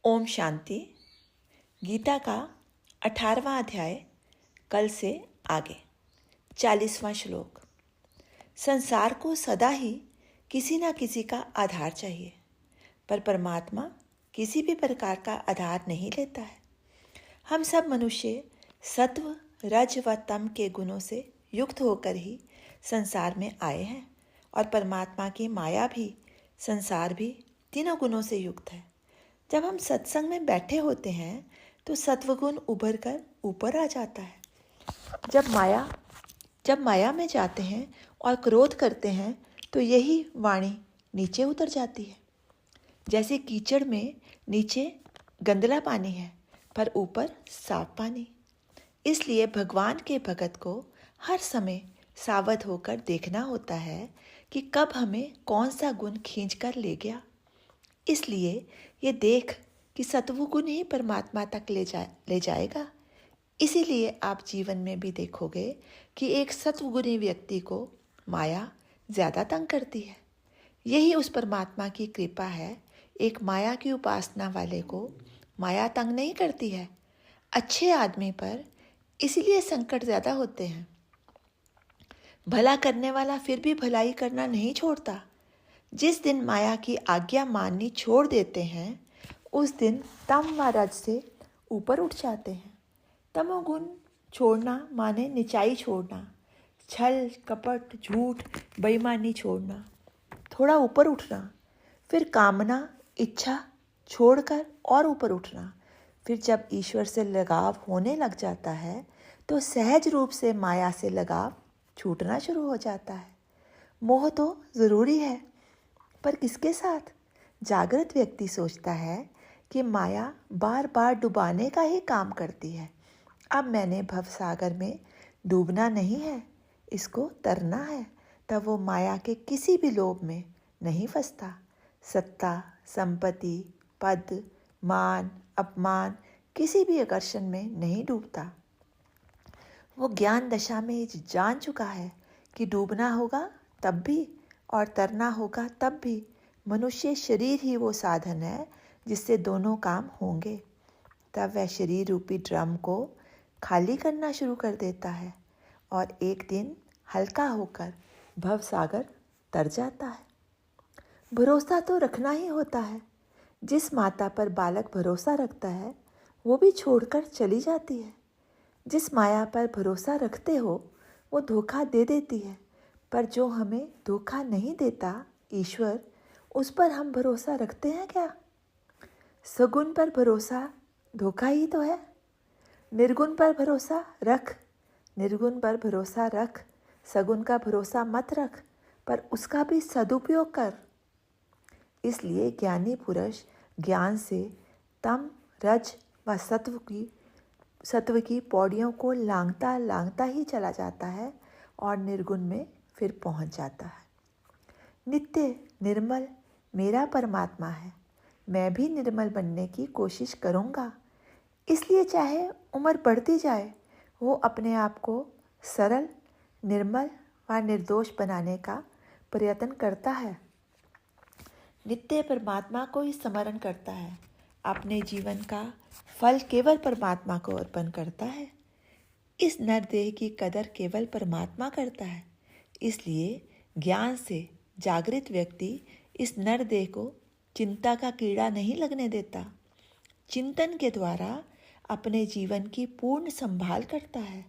ओम शांति। गीता का 18वां अध्याय कल से आगे। 40वां श्लोक। संसार को सदा ही किसी न किसी का आधार चाहिए, पर परमात्मा किसी भी प्रकार का आधार नहीं लेता है। हम सब मनुष्य सत्व, रज व तम के गुणों से युक्त होकर ही संसार में आए हैं, और परमात्मा की माया भी, संसार भी तीनों गुणों से युक्त है। जब हम सत्संग में बैठे होते हैं तो सत्वगुण उभर कर ऊपर आ जाता है। जब माया में जाते हैं और क्रोध करते हैं तो यही वाणी नीचे उतर जाती है। जैसे कीचड़ में नीचे गंदला पानी है पर ऊपर साफ पानी। इसलिए भगवान के भगत को हर समय सावध होकर देखना होता है कि कब हमें कौन सा गुण खींच कर ले गया। इसलिए ये देख कि सत्वगुण ही परमात्मा तक ले जाएगा। इसीलिए आप जीवन में भी देखोगे कि एक सत्वगुणी व्यक्ति को माया ज़्यादा तंग करती है। यही उस परमात्मा की कृपा है। एक माया की उपासना वाले को माया तंग नहीं करती है। अच्छे आदमी पर इसीलिए संकट ज़्यादा होते हैं। भला करने वाला फिर भी भलाई करना नहीं छोड़ता। जिस दिन माया की आज्ञा माननी छोड़ देते हैं उस दिन तम व रज से ऊपर उठ जाते हैं। तमोगुण छोड़ना माने निचाई छोड़ना, छल कपट झूठ बेईमानी छोड़ना, थोड़ा ऊपर उठना। फिर कामना इच्छा छोड़कर और ऊपर उठना। फिर जब ईश्वर से लगाव होने लग जाता है तो सहज रूप से माया से लगाव छूटना शुरू हो जाता है। मोह तो ज़रूरी है, पर किसके साथ? जागृत व्यक्ति सोचता है कि माया बार बार डुबाने का ही काम करती है। अब मैंने भवसागर में डूबना नहीं है, इसको तरना है। तब वो माया के किसी भी लोभ में नहीं फंसता। सत्ता, संपत्ति, पद, मान, अपमान किसी भी आकर्षण में नहीं डूबता। वो ज्ञान दशा में जान चुका है कि डूबना होगा तब भी और तरना होगा तब भी। मनुष्य शरीर ही वो साधन है जिससे दोनों काम होंगे। तब वह शरीर रूपी ड्रम को खाली करना शुरू कर देता है और एक दिन हल्का होकर भवसागर तर जाता है। भरोसा तो रखना ही होता है। जिस माता पर बालक भरोसा रखता है वो भी छोड़कर चली जाती है। जिस माया पर भरोसा रखते हो वो धोखा दे देती है, पर जो हमें धोखा नहीं देता, ईश्वर, उस पर हम भरोसा रखते हैं क्या? सगुण पर भरोसा धोखा ही तो है। निर्गुण पर भरोसा रख, निर्गुण पर भरोसा रख, सगुण का भरोसा मत रख, पर उसका भी सदुपयोग कर। इसलिए ज्ञानी पुरुष ज्ञान से तम, रज व सत्व की पौड़ियों को लांघता लांघता ही चला जाता है और निर्गुण में फिर पहुंच जाता है। नित्य निर्मल मेरा परमात्मा है। मैं भी निर्मल बनने की कोशिश करूँगा। इसलिए चाहे उम्र बढ़ती जाए वो अपने आप को सरल, निर्मल व निर्दोष बनाने का प्रयत्न करता है। नित्य परमात्मा को ही स्मरण करता है। अपने जीवन का फल केवल परमात्मा को अर्पण करता है। इस नरदेह की कदर केवल परमात्मा करता है। इसलिए ज्ञान से जागृत व्यक्ति इस नरदेह को चिंता का कीड़ा नहीं लगने देता। चिंतन के द्वारा अपने जीवन की पूर्ण संभाल करता है,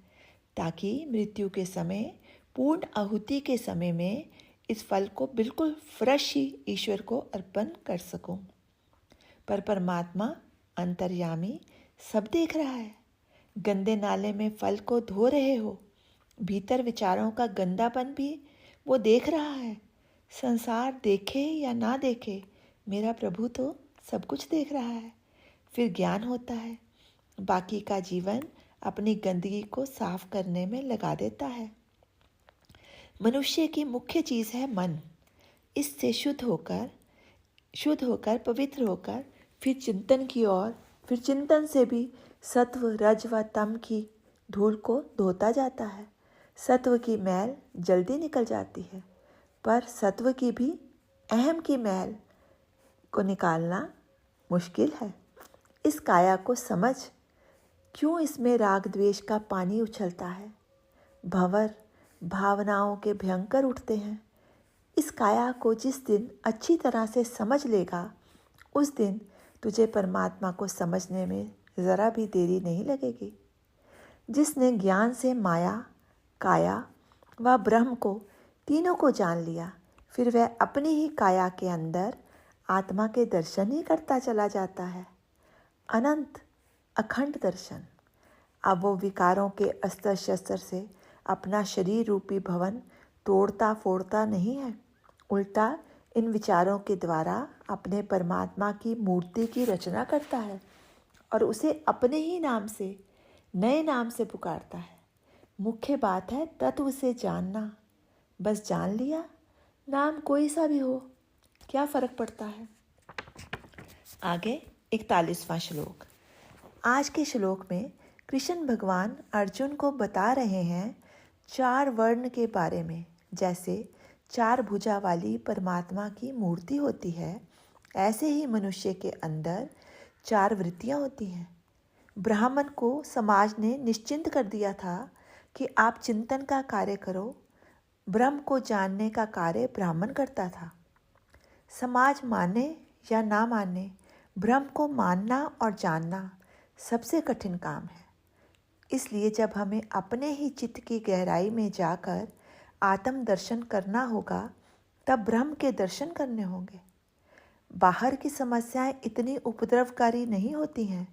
ताकि मृत्यु के समय, पूर्ण आहुति के समय में इस फल को बिल्कुल फ्रेश ही ईश्वर को अर्पण कर सकूं। पर परमात्मा अंतर्यामी सब देख रहा है। गंदे नाले में फल को धो रहे हो, भीतर विचारों का गंदापन भी वो देख रहा है। संसार देखे या ना देखे, मेरा प्रभु तो सब कुछ देख रहा है। फिर ज्ञान होता है। बाकी का जीवन अपनी गंदगी को साफ करने में लगा देता है। मनुष्य की मुख्य चीज़ है मन। इससे शुद्ध होकर पवित्र होकर फिर चिंतन की ओर, फिर चिंतन से भी सत्व, रज व तम की धूल को धोता जाता है। सत्व की मैल जल्दी निकल जाती है, पर सत्व की भी अहम की मैल को निकालना मुश्किल है। इस काया को समझ, क्यों इसमें राग द्वेष का पानी उछलता है, भंवर भावनाओं के भयंकर उठते हैं। इस काया को जिस दिन अच्छी तरह से समझ लेगा, उस दिन तुझे परमात्मा को समझने में ज़रा भी देरी नहीं लगेगी। जिसने ज्ञान से माया, काया व ब्रह्म को तीनों को जान लिया, फिर वह अपनी ही काया के अंदर आत्मा के दर्शन ही करता चला जाता है। अनंत अखंड दर्शन। अब वो विकारों के अस्त्र शस्त्र से अपना शरीर रूपी भवन तोड़ता फोड़ता नहीं है, उल्टा इन विचारों के द्वारा अपने परमात्मा की मूर्ति की रचना करता है और उसे अपने ही नाम से, नए नाम से पुकारता है। मुख्य बात है तत्व से जानना। बस जान लिया, नाम कोई सा भी हो, क्या फर्क पड़ता है। आगे 41वां श्लोक। आज के श्लोक में कृष्ण भगवान अर्जुन को बता रहे हैं 4 वर्ण के बारे में। जैसे 4 भुजा वाली परमात्मा की मूर्ति होती है, ऐसे ही मनुष्य के अंदर 4 वृत्तियां होती हैं। ब्राह्मण को समाज ने निश्चिंत कर दिया था कि आप चिंतन का कार्य करो। ब्रह्म को जानने का कार्य ब्राह्मण करता था। समाज माने या ना माने, ब्रह्म को मानना और जानना सबसे कठिन काम है। इसलिए जब हमें अपने ही चित्त की गहराई में जाकर आत्म दर्शन करना होगा, तब ब्रह्म के दर्शन करने होंगे। बाहर की समस्याएं इतनी उपद्रवकारी नहीं होती हैं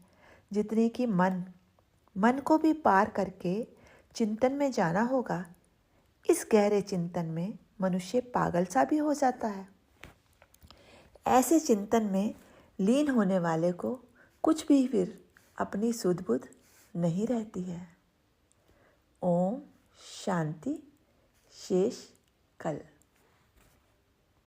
जितनी कि मन को भी पार करके चिंतन में जाना होगा। इस गहरे चिंतन में मनुष्य पागल सा भी हो जाता है। ऐसे चिंतन में लीन होने वाले को कुछ भी फिर अपनी सुध बुध नहीं रहती है। ओम शांति। शेष कल।